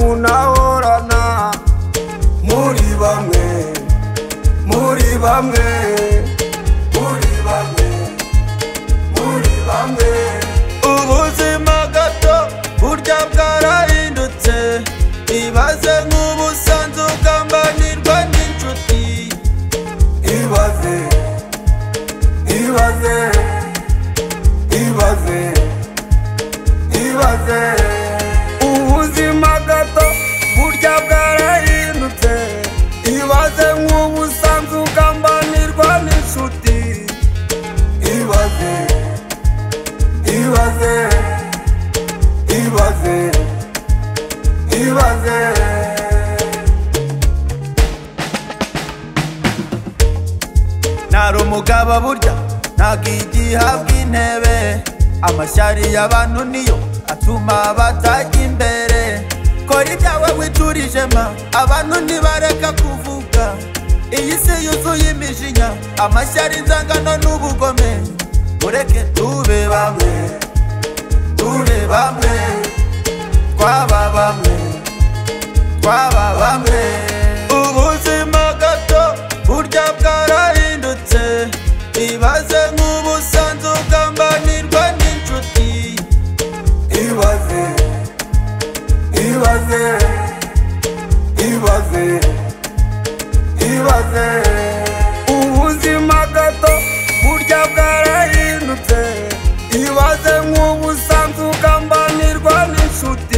munahorana muri bamwe muri bamwe muri bamwe muri bamwe ubuzima gato burya bwarahindutse ibaze nk'ubusanzwe ugambanirwa n'inshuti ibaze ibaze ibaze ibaze ubuzima gato burya bwarahindutse ibaze nk'ubusanzwe ugambanirwa n'inshuti ibaze ibaze ibaze ibaze nari umugabo burya ntagihabwa intebe amashyari y'abantu niyo atuma batajya imbere kora ibyawe wicurijema abantu ntibareka kuvuga iyi si yuzuye imijinya amashyari inzangano n'ubugome mureke tube bamwe tube bamwe twaba bamwe twaba bamwe ubuzima gato burya bwarahindutse ibaze nk'ubusanzwe ugambanirwa n'inshuti ibaze ibaze ibaze ibaze ubuzima gato burya bwarahindutse ibaze nk'ubusanzwe ugambanirwa n'inshuti